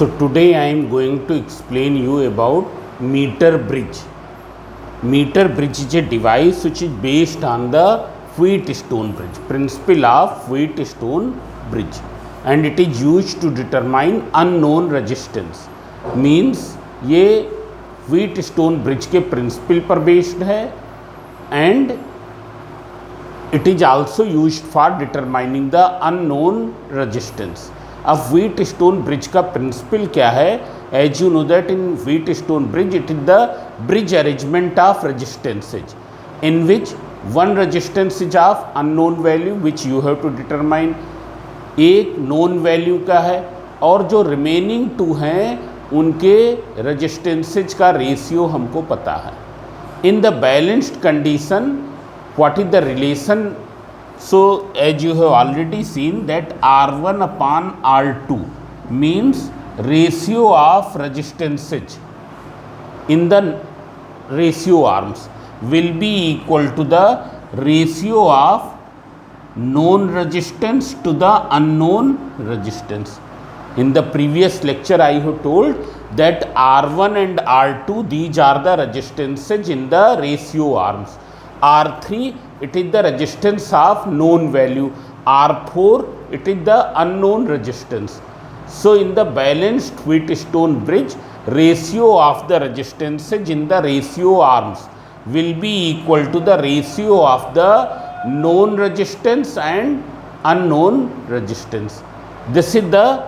So today I am going to explain you about meter bridge. Meter bridge is a device which is based on the Wheatstone bridge, principle of Wheatstone bridge, and it is used to determine unknown resistance. Means ये Wheatstone bridge के principle पर based है and it is also used for determining the unknown resistance. अब Wheatstone bridge का principal क्या है? As you know that in Wheatstone bridge it is the bridge arrangement of resistances in which one resistance is of unknown value which you have to determine, एक known value का है और जो remaining two हैं उनके resistances का ratio हमको पता है. In the balanced condition what is the relation? So as you have already seen that R1 upon R2 means ratio of resistances in the ratio arms will be equal to the ratio of known resistance to the unknown resistance. In the previous lecture I have told that R1 and R2 these are the resistances in the ratio arms. R3 it is the resistance of known value, R4 it is the unknown resistance. So in the balanced Wheatstone bridge ratio of the resistances in the ratio arms will be equal to the ratio of the known resistance and unknown resistance. This is the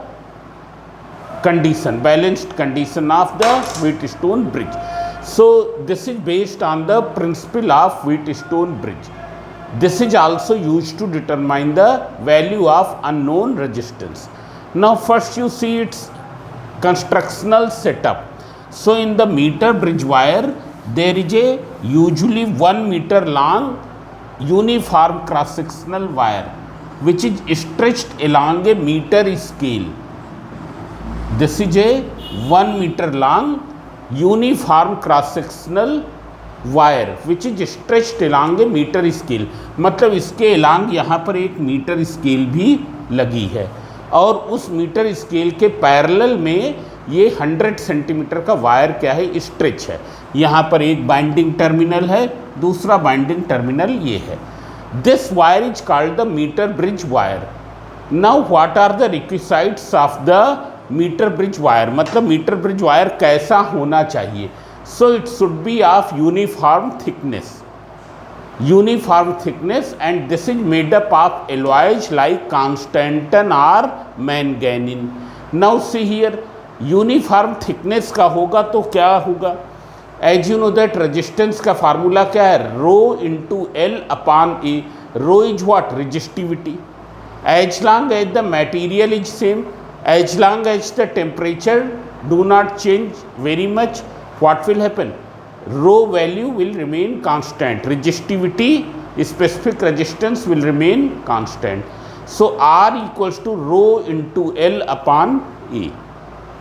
condition, balanced condition of the Wheatstone bridge. So this is based on the principle of Wheatstone bridge. This is also used to determine the value of unknown resistance. Now first you see its constructional setup. So in the meter bridge wire there is a usually 1 meter long uniform cross sectional wire which is stretched along a meter scale. This is a 1 meter long uniform cross sectional wire which is stretched along a metre scale. मतलब इसके along यहाँ पर एक metre scale भी लगी है और उस मीटर स्केल के पैरेलल में ये 100 सेंटीमीटर का वायर क्या है, स्ट्रेच है. यहाँ पर एक बाइंडिंग टर्मिनल है, दूसरा बाइंडिंग टर्मिनल ये है. This wire is called the meter bridge wire. Now what are the requisites of the meter bridge wire? मतलब मीटर ब्रिज वायर कैसा होना चाहिए? So it should be of uniform thickness, and this is made up of alloys like Constantan or manganese. Now see here, uniform thickness का होगा तो क्या होगा? As you know that resistance का formula क्या है? Rho into L upon A. Rho is what? Resistivity. As long as the material is same, as long as the temperature do not change very much, what will happen? Rho value will remain constant. Resistivity, specific resistance will remain constant. So R equals to rho into L upon A.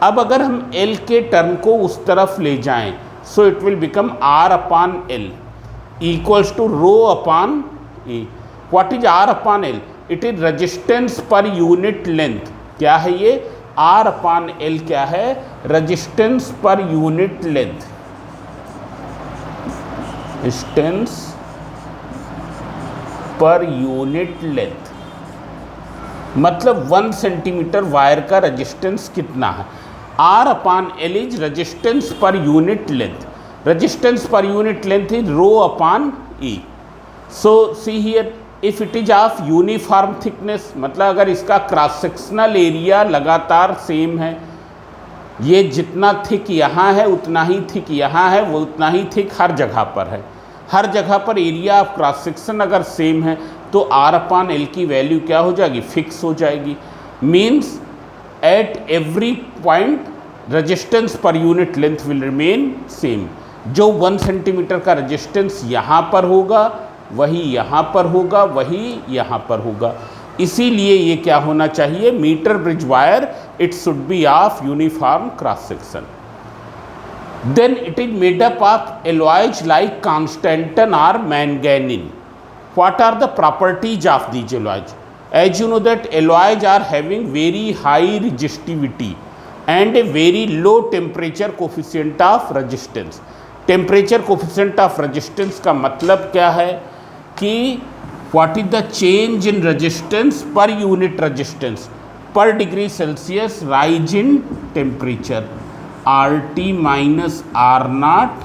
अब अगर हम L के term को उस तरफ ले जाएं, so it will become R upon L equals to rho upon A. What is R upon L? It is resistance per unit length. क्या है ये? R upon L क्या है? Resistance per unit length. Resistance per unit length मतलब 1 centimetre wire का resistance कितना है? R upon L is resistance per unit length. Resistance per unit length is rho upon E. So see here, if it is of uniform thickness मतलब अगर इसका cross sectional area लगातार same है, ये जितना थिक यहाँ है उतना ही थिक यहाँ है, वो उतना ही थिक हर जगह पर है, हर जगह पर एरिया ऑफ क्रॉस सेक्शन अगर सेम है तो R अपॉन L की वैल्यू क्या हो जाएगी? फिक्स हो जाएगी. Means at every point resistance per unit length will remain same. जो 1 सेंटीमीटर का रेजिस्टेंस यहाँ पर होगा वही यहाँ पर होगा, वही यहाँ पर होगा. इसीलिए ये क्या होना चाहिए? Metre bridge wire it should be of uniform cross section. Then it is made up of alloys like Constantan or manganese. What are the properties of these alloys? As you know that alloys are having very high resistivity and a very low temperature coefficient of resistance. Temperature coefficient of resistance का मतलब क्या है कि what is the change in resistance per unit resistance per degree Celsius rise in temperature, RT minus R not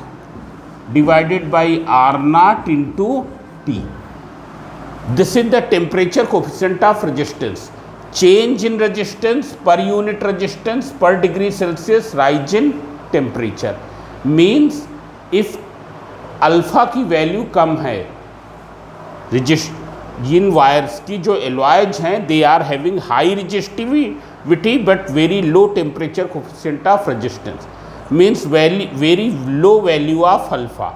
divided by R not into T. This is the temperature coefficient of resistance. Change in resistance per unit resistance per degree Celsius rise in temperature means if alpha की value कम है इन wires की जो alloys हैं they are having high resistivity but very low temperature coefficient of resistance means very low value of alpha.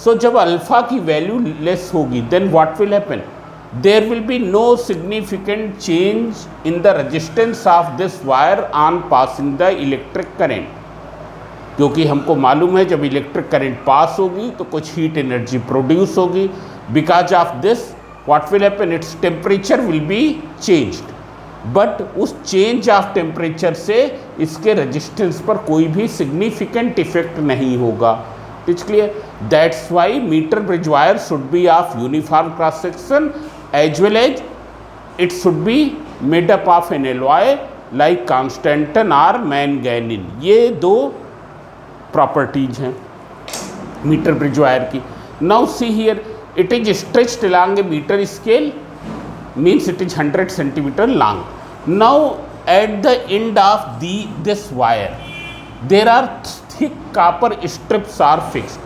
So जब alpha की value less होगी then what will happen, there will be no significant change in the resistance of this wire on passing the electric current. क्योंकि हमको मालूम है जब electric current pass होगी तो कुछ हीट एनर्जी प्रोड्यूस होगी. Because of this what will happen, its temperature will be changed, but उस चेंज ऑफ टेम्परेचर से इसके रेजिस्टेंस पर कोई भी सिग्निफिकेंट इफेक्ट नहीं होगा. It's clear. That's why metre bridge wire should be of uniform cross section as well as it should be made up of an alloy like Constantan or manganese. ये दो properties हैं metre bridge wire की. Now see here it is stretched along a meter scale means it is 100 centimeter long. Now at the end of this wire there are thick copper strips are fixed.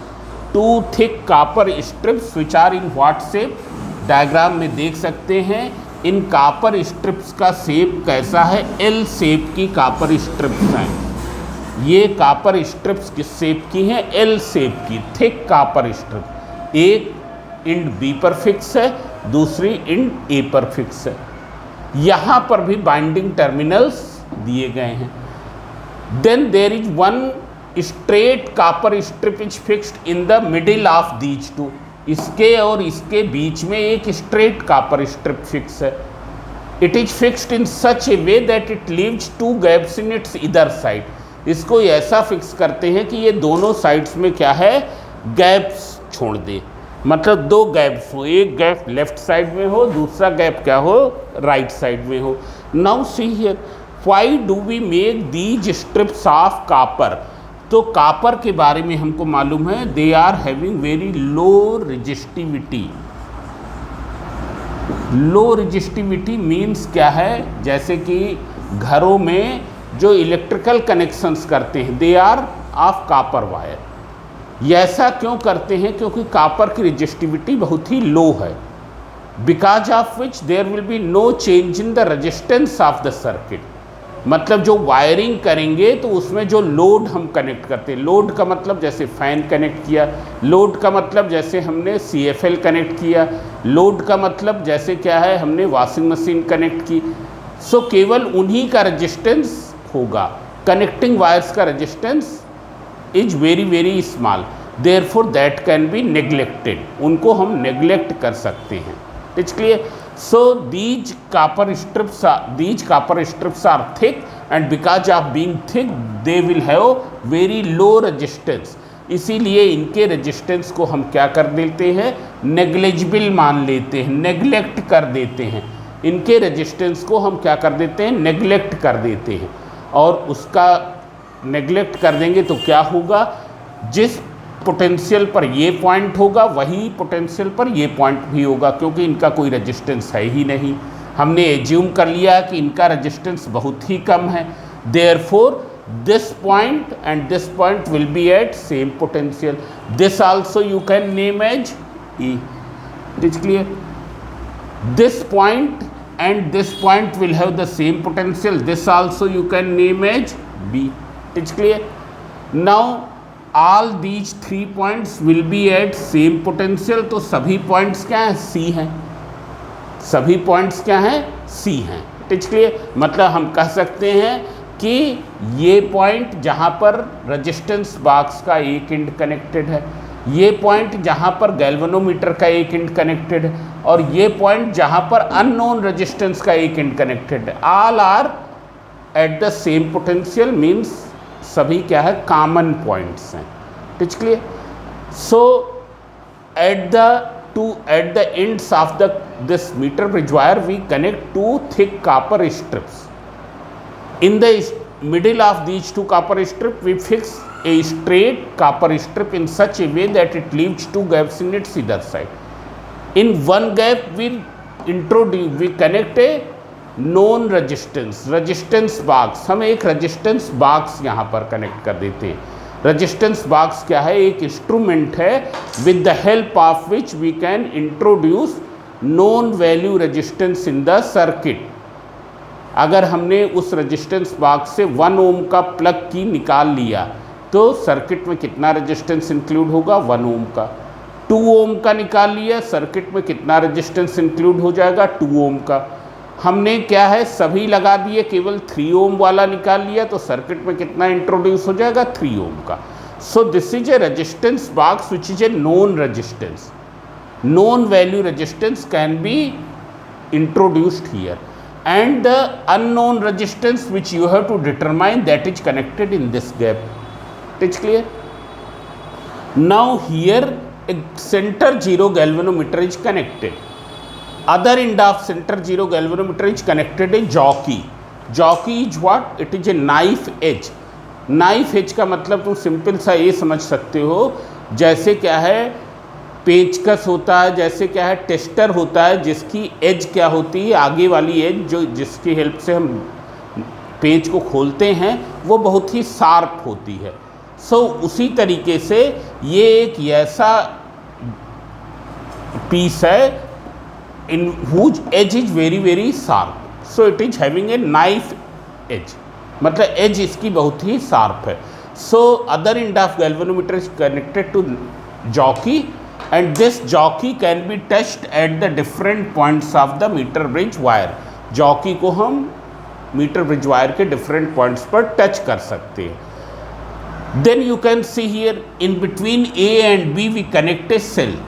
Two thick copper strips which are in what shape, diagram में देख सकते हैं. इन copper strips का shape कैसा है, L shape की copper strips हैं. ये कापर स्ट्रिप्स किस शेप की हैं, एल शेप की थिक कापर स्ट्रिप. एक इंड बी पर फिक्स है, दूसरी इंड ए पर फिक्स है. यहाँ पर भी बाइंडिंग टर्मिनल्स दिए गए हैं. Then there is one straight copper strip is fixed in the middle of these two. इसके और इसके बीच में एक स्ट्रेट कापर स्ट्रिप फिक्स है. It is fixed in such a way that it leaves two gaps in its इधर side. इसको ऐसा फिक्स करते हैं कि ये दोनों साइड्स में क्या है, गैप्स छोड़ दे. मतलब दो गैप्स हो, एक गैप लेफ्ट साइड में हो, दूसरा गैप क्या हो, राइट साइड में हो. Now see here why do we make these strips of copper. तो कापर के बारे में हमको मालूम है they are having very low resistivity. Low resistivity means क्या है, जैसे कि घरों में जो इलेक्ट्रिकल कनेक्शंस करते हैं they are of copper wire. ये ऐसा क्यों करते हैं, क्योंकि कापर की रेजिस्टिविटी बहुत ही लो है. Because of which there will be no change in the resistance of the circuit. मतलब जो वायरिंग करेंगे तो उसमें जो लोड हम कनेक्ट करते हैं, लोड का मतलब जैसे फ़ैन कनेक्ट किया, लोड का मतलब जैसे हमने CFL कनेक्ट किया, लोड का मतलब जैसे क्या है हमने वॉशिंग मशीन कनेक्ट की. सो केवल उन्हीं का रेजिस्टेंस होगा. कनेक्टिंग वायर्स का resistance is very very small, therefore that can B neglected. उनको हम नेग्लेक्ट कर सकते हैं. It's clear. So these copper strips are thick and because of being thick they will have very low resistance. इसीलिए इनके resistance को हम क्या कर देते हैं, नेग्लिजिबल मान लेते हैं, नेग्लेक्ट कर देते हैं. इनके रेजिस्टेंस को हम क्या कर देते हैं, नेग्लेक्ट कर देते हैं. और उसका नेग्लेक्ट कर देंगे तो क्या होगा, जिस पोटेंशियल पर ये पॉइंट होगा वही पोटेंशियल पर ये पॉइंट भी होगा, क्योंकि इनका कोई रेजिस्टेंस है ही नहीं. हमने एज्यूम कर लिया कि इनका रेजिस्टेंस बहुत ही कम है. Therefore this point and this point will be at same potential. This also you can name as E. It is clear. This point and this point will have the same potential. This also you can name as B. It is clear. Now all these 3 points will be at same potential. तो सभी points क्या हैं, C हैं. सभी points क्या हैं, C हैं. It's clear. मतलब हम कह सकते हैं कि ये पॉइंट जहाँ पर रेजिस्टेंस बॉक्स का एक एंड कनेक्टेड है, ये पॉइंट जहाँ पर गैल्वेनोमीटर का एक एंड कनेक्टेड है, और ये पॉइंट जहाँ पर अननोन रेजिस्टेंस का एक एंड कनेक्टेड है, all are at the same potential means सभी क्या है, कॉमन पॉइंट्स हैं। It's clear. So at the ends of this meter bridge wire we connect two thick copper strips. In the middle of these two copper strips we fix a straight copper strip in such a way that it leaves two gaps in its either side. In one gap we connect a known resistance box. हम एक resistance box यहाँ पर connect कर देते हैं। Resistance box क्या है, एक इंस्ट्रूमेंट है with the help of which we can introduce known value resistance in the circuit. अगर हमने उस रेजिस्टेंस बॉक्स से 1 ओम का प्लग की निकाल लिया तो सर्किट में कितना रेजिस्टेंस इंक्लूड होगा, 1 ओम का। 2 ओम का निकाल लिया, सर्किट में कितना रेजिस्टेंस इंक्लूड हो जाएगा, 2 ओम का। हमने क्या है, सभी लगा दिए, केवल 3 ओम वाला निकाल लिया तो सर्किट में कितना इंट्रोड्यूस हो जाएगा, 3 ओम का। So this is a resistance box which is a known resistance. Known value resistance can be introduced here and the unknown resistance which you have to determine that is connected in this gap. It's clear. Now here a centre zero galvanometer is connected. Other end of center zero galvanometer is connected a jockey. Jockey is what? It is a knife edge. Knife edge का मतलब तुम simple सा ये समझ सकते हो, जैसे क्या है पेचकस होता है, जैसे क्या है टेस्टर होता है, जिसकी एज क्या होती है, आगे वाली एज जो जिसकी हेल्प से हम पेच को खोलते हैं वो बहुत ही शार्प होती है। सो उसी तरीके से ये एक ऐसा पीस है in whose edge is very very sharp, so it is having a knife edge, मतलब edge इसकी बहुत ही sharp है। So other end of galvanometer is connected to jockey and this jockey can be touched at the different points of the meter bridge wire. jockey को हम meter bridge wire के different points पर touch कर सकते हैं। Then you can see here in between A and B we connect a cell,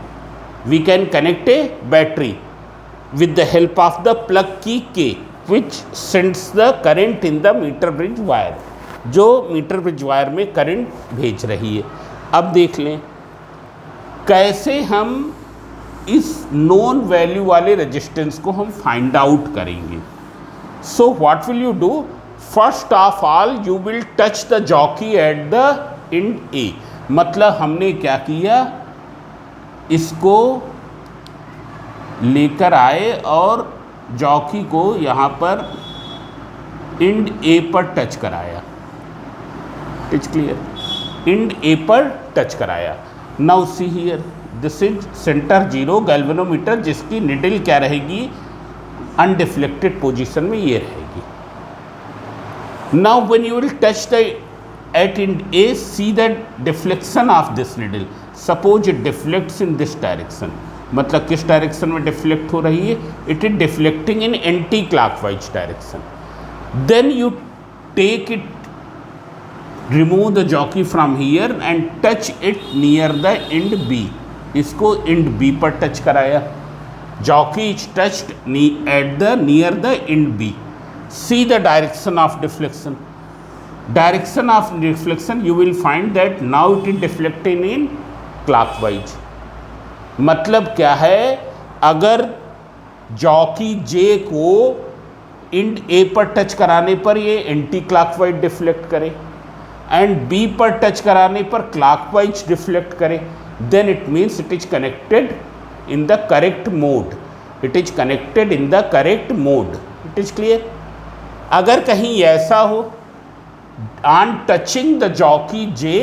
we can connect a battery with the help of the plug key K which sends the current in the meter bridge wire, जो metre bridge wire में current भेज रही है। अब देख लें कैसे हम इस नॉन वैल्यू वाले रेजिस्टेंस को हम फाइंड आउट करेंगे। So what will you do, first of all you will touch the jockey at the end A. मतलब हमने क्या किया, इसको लेकर आए और जॉकी को यहाँ पर इंड ए पर टच कराया। इट्स क्लियर, इंड ए पर टच कराया। Now see here this is centre zero galvanometer जिसकी निडल क्या रहेगी, अनडिफ्लेक्टेड पोजीशन में ये रहेगी। Now when you will touch the at end A, see the deflection of this needle. Suppose it deflects in this direction, मतलब किस direction में deflect हो रही है, it is deflecting in anti clockwise direction. Then you take it, remove the jockey from here and touch it near the end B. इसको end B पर touch कराया, jockey is touched at the near the end B. See the direction of deflection, direction of deflection you will find that now it is deflecting in clockwise. मतलब क्या है, अगर jockey जे को Ind A पर touch कराने पर ये anti clockwise deflect करे एंड बी पर टच कराने पर क्लॉकवाइज डिफ्लेक्ट करे, then it means it is connected in the correct mode, it is connected in the correct mode. It is clear. अगर कहीं ऐसा हो, on touching the jockey J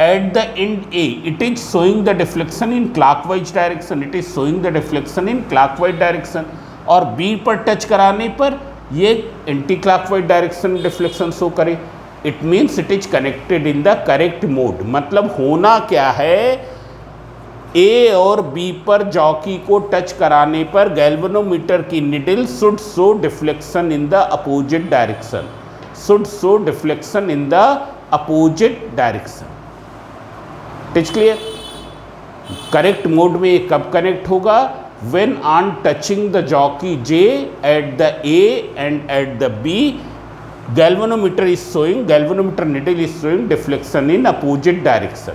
at the end A, it is showing the deflection in clockwise direction, it is showing the deflection in clockwise direction, और B पर touch कराने पर ये anti clockwise direction deflection show करे, it means it is connected in the correct mode. मतलब होना क्या है, A और B पर जॉकी को टच कराने पर गैल्वेनोमीटर की needle should show deflection in the opposite direction, should show deflection in the opposite direction. It's clear. Correct mode में ये कब कनेक्ट होगा, when on touching the jockey J at the A end at the B galvanometer needle is showing deflection in opposite direction.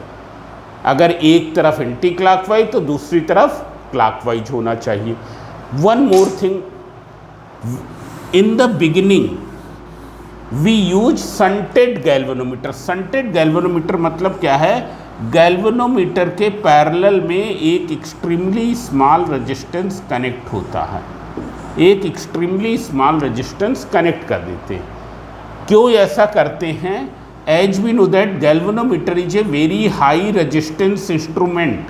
अगर एक तरफ anti clockwise तो दूसरी तरफ क्लॉकवाइज होना चाहिए। One more thing, in the beginning we use shunted galvanometer. Shunted galvanometer मतलब क्या है? गैल्वेनोमीटर के पैरेलल में एक एक्सट्रीमली स्मॉल रेजिस्टेंस कनेक्ट होता है, एक एक्सट्रीमली स्मॉल रेजिस्टेंस कनेक्ट कर देते हैं। क्यों ऐसा करते हैं? As we know that galvanometer is a very high resistance instrument,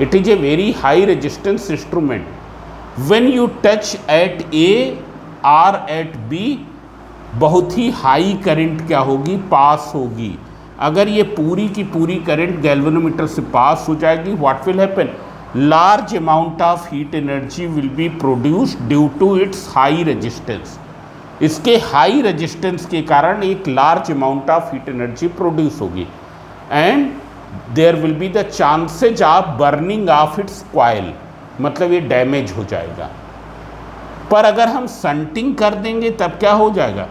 it is a very high resistance instrument. When you touch at A और एट बी, बहुत ही हाई करंट क्या होगी? पास होगी। अगर ये पूरी की पूरी करंट गैल्वेनोमीटर से पास हो जाएगी, what will happen? Large amount of heat energy will be produced due to its high resistance. इसके हाई रेजिस्टेंस के कारण एक large amount of heat energy produce होगी and there will be the chances of burning of its coil, मतलब ये damage हो जाएगा। पर अगर हम शंटिंग कर देंगे तब क्या हो जाएगा?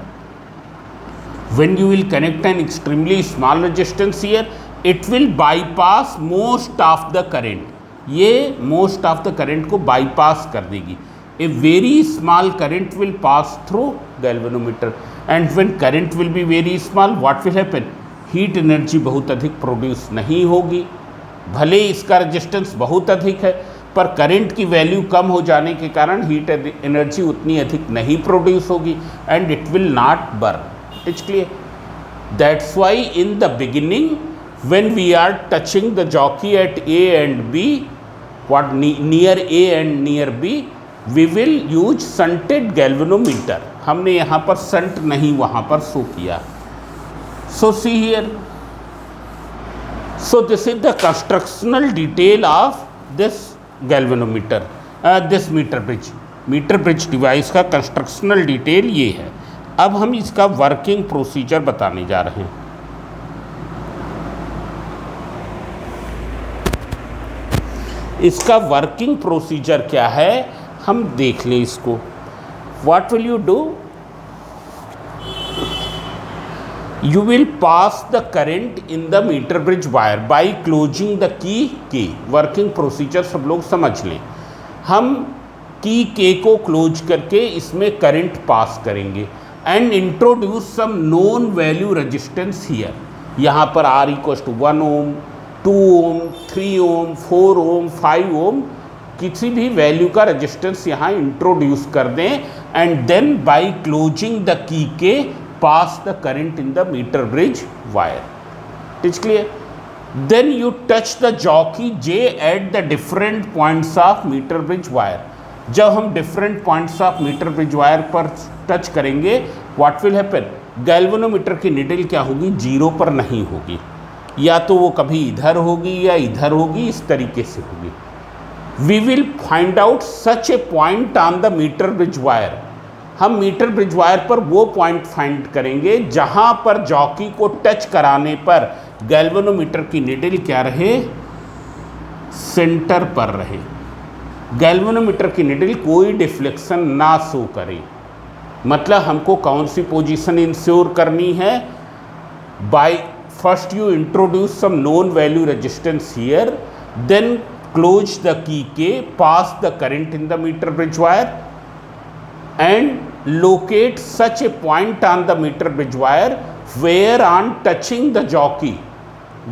When you will connect an extremely small resistance here, it will bypass most of the current. ये most of the current को bypass कर देगी। A very small current will pass through galvanometer, and when current will be very small, what will happen? Heat energy बहुत अधिक produce नहीं होगी। भले इसका रेजिस्टेंस बहुत अधिक है, पर करंट की वैल्यू कम हो जाने के कारण हीट एनर्जी उतनी अधिक नहीं प्रोड्यूस होगी and it will not burn. It's clear? That's why in the beginning, when we are touching the jockey at A and B, what near A and near B, we will use shunted galvanometer. हमने यहाँ पर shunt नहीं वहाँ पर show किया। So see here. So this is the constructional detail of this galvanometer, this meter bridge. Meter bridge device का constructional detail ये है। अब हम इसका वर्किंग प्रोसीजर बताने जा रहे हैं। इसका वर्किंग प्रोसीजर क्या है, हम देख लें इसको। What will you do? You will pass the current in the meter bridge wire by closing the key. Working procedure सब लोग समझ लें। हम की के को क्लोज करके इसमें करंट पास करेंगे and introduce some known value resistance here. यहाँ पर R equals to 1 ohm, 2 ohm, 3 ohm, 4 ohm, 5 ohm किसी भी वैल्यू का रेजिस्टेंस यहाँ इंट्रोड्यूस कर दें and then by closing the key K pass the current in the meter bridge wire. It's clear? Then you touch the jockey J at the different points of meter bridge wire. जब हम different points of meter bridge wire पर touch करेंगे, what will happen? Galvanometer की needle क्या होगी? Zero पर नहीं होगी, या तो वो कभी इधर होगी या इधर होगी, इस तरीके से होगी। We will find out such a point on the meter bridge wire. हम मीटर ब्रिज वायर पर वो पॉइंट फाइंड करेंगे जहां पर जॉकी को टच कराने पर गैल्वेनोमीटर की निडल क्या रहे? सेंटर पर रहे। गैल्वेनोमीटर की निडल कोई डिफ्लेक्शन ना शो करे। मतलब हमको कौन सी पोजीशन इंश्योर करनी है? By first you introduce some known value resistance here, then close the key K, pass the current in the meter bridge wire and locate such a point on the meter bridge wire where on touching the jockey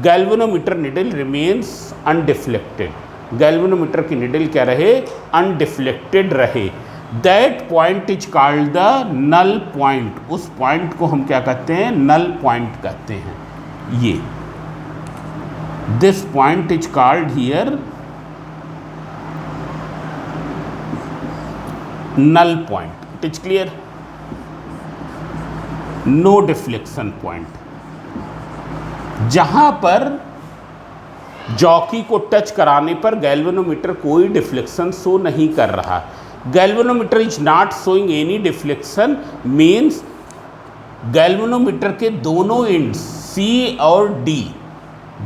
galvanometer needle remains undeflected. Galvanometer की needle क्या रहे? Undeflected रहे। That point is called the null point. उस point को हम क्या कहते हैं? नल पॉइंट कहते हैं। ये this point is called here null point. It is clear? No deflection point, जहां पर जॉकी को टच कराने पर गैल्वेनोमीटर कोई डिफ्लेक्शन शो नहीं कर रहा। Galvanometer is not showing any deflection means galvanometer के दोनों एंड्स सी और D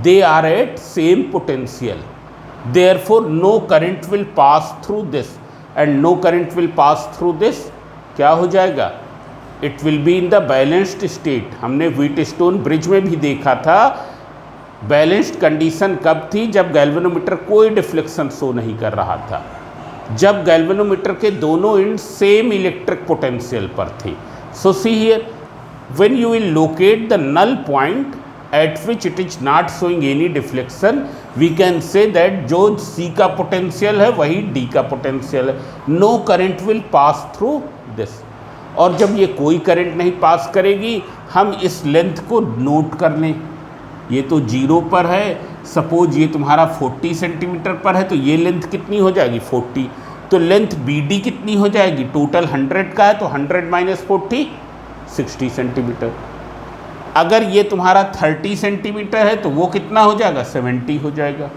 they are at same potential, therefore no current will pass through this and no current will pass through this. क्या हो जाएगा? It will be in the balanced state. हमने Wheatstone bridge में भी देखा था balanced condition कब थी, जब गैल्वेनोमीटर कोई डिफ्लेक्शन शो नहीं कर रहा था, जब गैल्वेनोमीटर के दोनों एंड सेम इलेक्ट्रिक पोटेंशियल पर थे। So see here, when you will locate the null point at which it is not showing any deflection, we can say that जो C का पोटेंशियल है वही D का पोटेंशियल है। No current will pass through this. और जब ये कोई करंट नहीं पास करेगी, हम इस लेंथ को नोट कर लें। ये तो 0 पर है, सपोज ये तुम्हारा 40 सेंटीमीटर पर है, तो ये लेंथ कितनी हो जाएगी 40। तो लेंथ BD कितनी हो जाएगी, टोटल 100 का है तो 100 माइनस 40 60 सेंटीमीटर। अगर ये तुम्हारा 30 सेंटीमीटर है तो वो कितना हो जाएगा 70 हो जाएगा।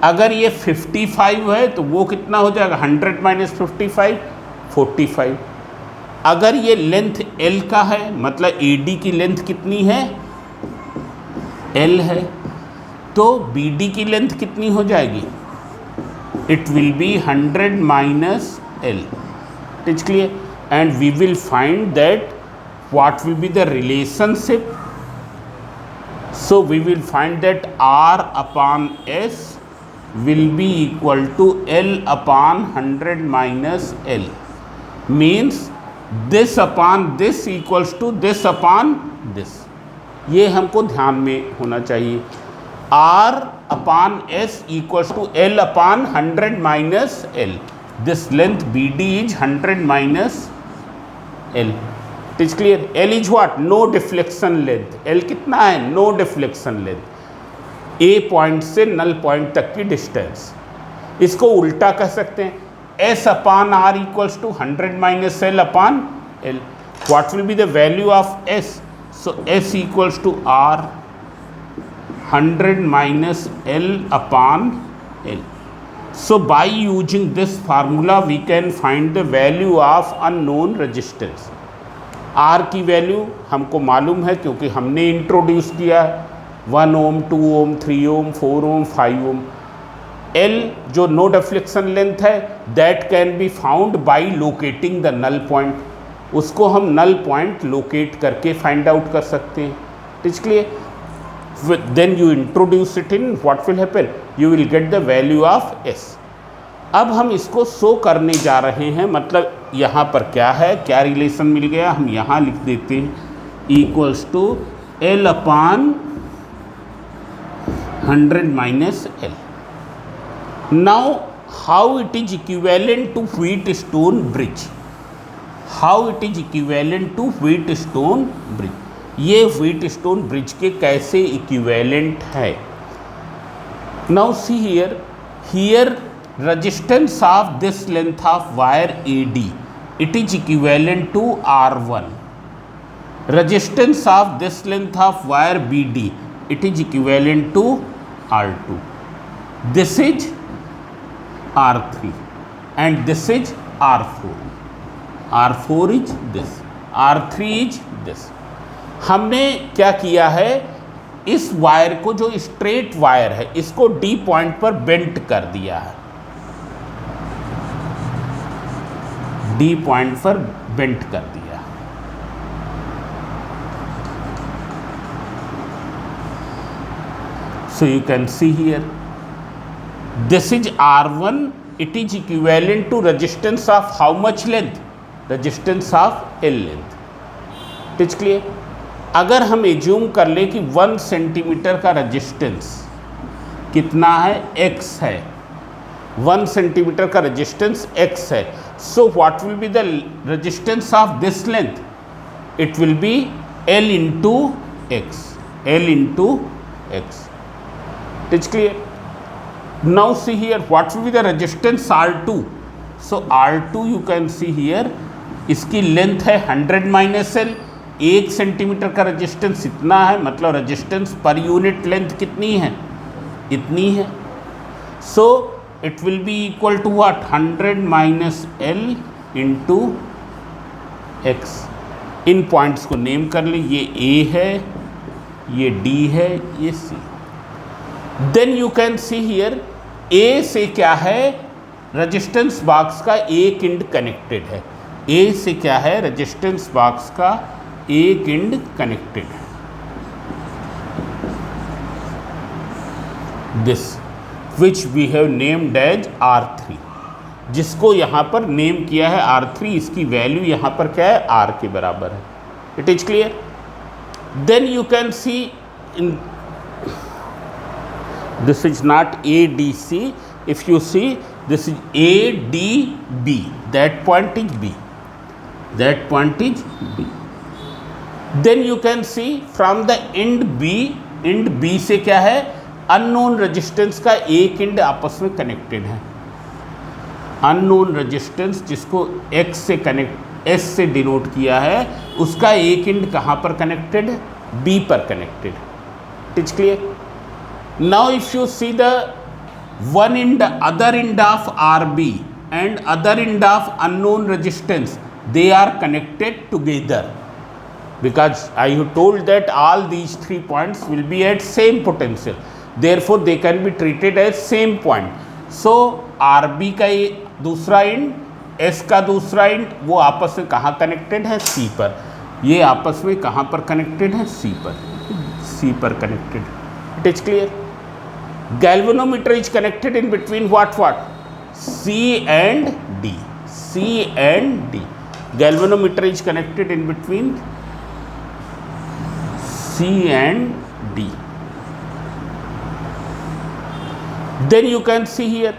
अगर ये 55 है तो वो कितना हो जाएगा 100 माइनस 55 45। अगर ये लेंथ L का है, मतलब AD की लेंथ कितनी है L है, तो BD की लेंथ कितनी हो जाएगी, it will be 100 minus L। It is clear, and we will find that what will be the relationship. So we will find that R upon S will be equal to L upon 100 minus L, means this upon this equals to this upon this। ये हमको ध्यान में होना चाहिए। R upon S equals to L upon 100 minus L। This length BD is 100 minus L। It is clear. L is what, no deflection length. L कितना है, no deflection length, A point से null point तक की distance. इसको उल्टा कह सकते हैं, S upon R equals to 100 minus L upon L। What will be the value of S, so S equals to R 100 minus L upon L। So by using this formula we can find the value of unknown resistance. R की वैल्यू हमको मालूम है क्योंकि हमने introduce किया है, 1 ohm 2 ohm 3 ohm 4 ohm 5 ohm. L जो नो डिफ्लेक्शन लेंथ है, that can be found by locating the null point. उसको हम नल पॉइंट लोकेट करके फाइंड आउट कर सकते हैं। It's clear. Then you introduce it in, what will happen, you will get the value of S। अब हम इसको show करने जा रहे हैं, मतलब यहाँ पर क्या है, क्या रिलेशन मिल गया, हम यहाँ लिख देते हैं equals to L upon 100 minus L। Now how it is equivalent to Wheatstone bridge, how it is equivalent to Wheatstone bridge. ये व्हीटस्टोन ब्रिज के कैसे इक्विवेलेंट है। Now see here, here resistance of this length of wire AD, it is equivalent to R1। resistance of this length of wire BD, it is equivalent to R2। this is R3 and this is R4। R4 is this, R3 is this। हमने क्या किया है, इस wire को, जो straight wire है, इसको D point पर बेंट कर दिया है, D पॉइंट पर बेंट कर दिया। So you can see here, this is R1, it is equivalent to resistance of how much length, resistance of L length. It's clear. अगर हम एज्यूम कर ले कि 1 सेंटीमीटर का रेजिस्टेंस कितना है, X है, 1 सेंटीमीटर का रेजिस्टेंस X है, so what will be the resistance of this length, it will be L into X, L into X। it's clear। now see here, what will be the resistance R2, so R2 you can see here, इसकी length है 100 minus L। 1 centimetre का resistance इतना है, मतलब resistance per unit length कितनी है, इतनी है। सो it will be equal to what, 100 minus L into X। In points को नेम कर ले, ये A है, ये D है, ये C। Then you can see here, A से क्या है, रेजिस्टेंस बॉक्स का एक एंड कनेक्टेड है, ए से क्या है, रेजिस्टेंस बॉक्स का एक एंड कनेक्टेड है, this which we have named as R3, जिसको यहाँ पर नेम किया है R3, इसकी वैल्यू यहाँ पर क्या है, R के बराबर है। It is clear. Then you can see in this is not ADC, if you see this is ADB, that point is B, that point is B. Then you can see from the end B से क्या है, unknown resistance का एक and आपस में connected है। Unknown resistance जिसको X से कनेक्ट, S से डिनोट किया है, उसका एक एंड कहाँ पर कनेक्टेड है, B पर connected. It is clear. Now if you see the one end, other end of RB and other end of unknown resistance, they are connected together, because I have told that all these 3 points will be at same potential, therefore they can be treated as same point. So RB का ये दूसरा end, S का दूसरा end, वो आपस में कहाँ connected है, C पर। ये आपस में कहाँ पर कनेक्टेड है, C पर, C पर connected. It is clear. Galvanometer is connected in between what? C and D. C and D. Galvanometer is connected in between C and D. Then you can see here,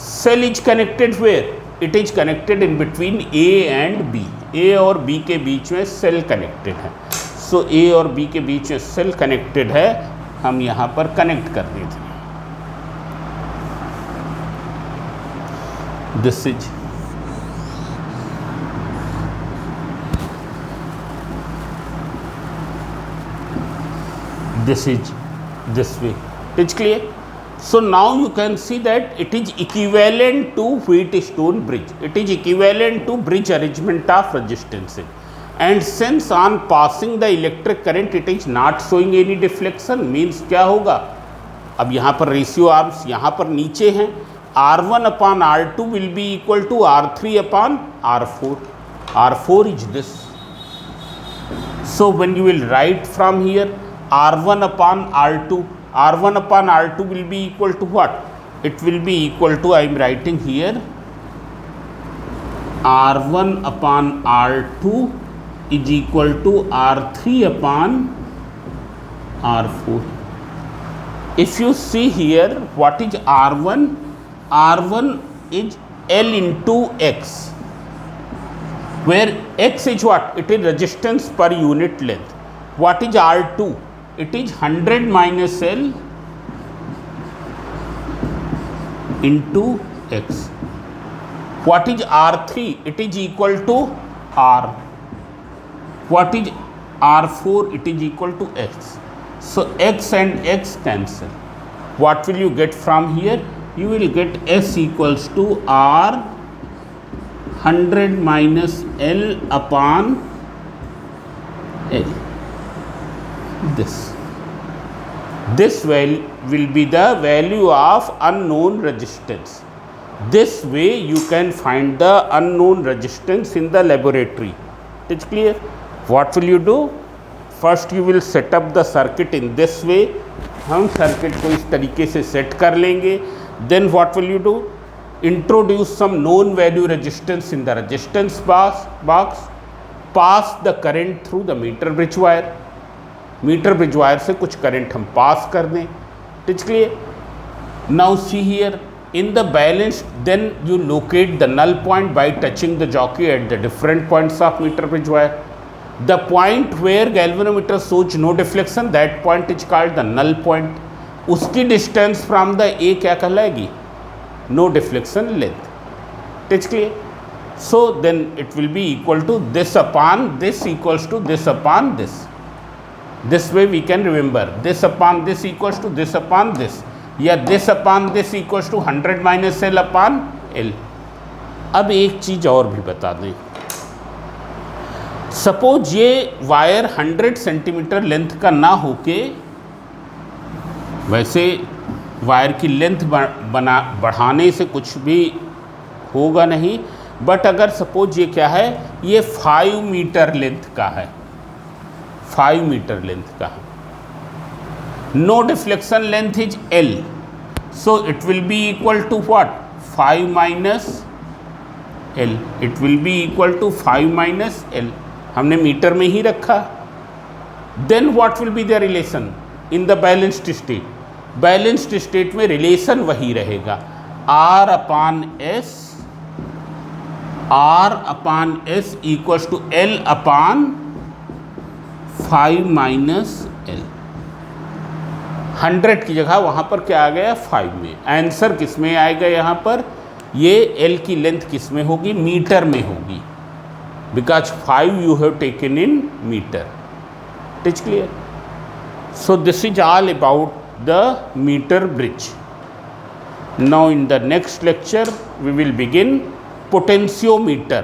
cell is connected where? It is connected in between A and B. A और B के बीच में cell connected है। So A और B के बीच में cell connected है, हम यहाँ पर connect कर देते हैं। This is this way. It's clear. So now you can see that it is equivalent to Wheatstone bridge. It is equivalent to bridge arrangement of resistance. And since on passing the electric current it is not showing any deflection, means क्या होगा, अब यहाँ पर ratio arms यहाँ पर नीचे हैं, R1 upon R2 will be equal to R3 upon R4. R4 is this. So when you will write from here R1 upon R2, R1 upon R2 will be equal to what? It will be equal to, I am writing here, R1 upon R2 is equal to R3 upon R4. If you see here, what is R1? R1 is L into X, where X is what? It is resistance per unit length. What is R2? It is 100 minus L into X. What is R3? It is equal to R. What is R4? It is equal to X. So X and X cancel. What will you get from here? You will get S equals to R 100 minus L upon L. This will be the value of unknown resistance. This way you can find the unknown resistance in the laboratory. It's clear. What will you do? First you will set up the circuit in this way. हम circuit को इस तरीके से set कर लेंगे। Then what will you do? Introduce some known value resistance in the resistance box. Pass the current through the meter bridge wire. Meter bridge wire से कुछ current हम पास कर दें। It's clear. Now see here in the balance, then you locate the null point by touching the jockey at the different points of meter bridge wire. The point where galvanometer shows no deflection, that point is called the null point. उसकी distance from the A क्या कहलाएगी? No deflection length. It's clear. So then it will be equal to this upon this equals to this upon this. This way we can remember this upon this equals to this upon this, या this upon this equals to 100 minus L upon L. अब एक चीज़ और भी बता दें। Suppose ये wire 100 centimetre length का ना होके, वैसे वायर की लेंथ बढ़ाने से कुछ भी होगा नहीं, बट अगर सपोज ये क्या है, ये 5 मीटर लेंथ का है, 5 मीटर लेंथ का है, no deflection length is L, so it will be equal to what, 5 minus L, it will be equal to 5 minus L, हमने मीटर में ही रखा। Then what will be the relation in the balanced state, balanced state में relation वही रहेगा, R upon S equals to L upon 5 minus L। 100 की जगह वहाँ पर क्या आ गया, 5 में। आंसर किस में आएगा यहाँ पर, ये L की लेंथ किस में होगी, मीटर में होगी, because 5 you have taken in meter. It is clear? So this is all about the meter bridge. Now in the next lecture we will begin potentiometer.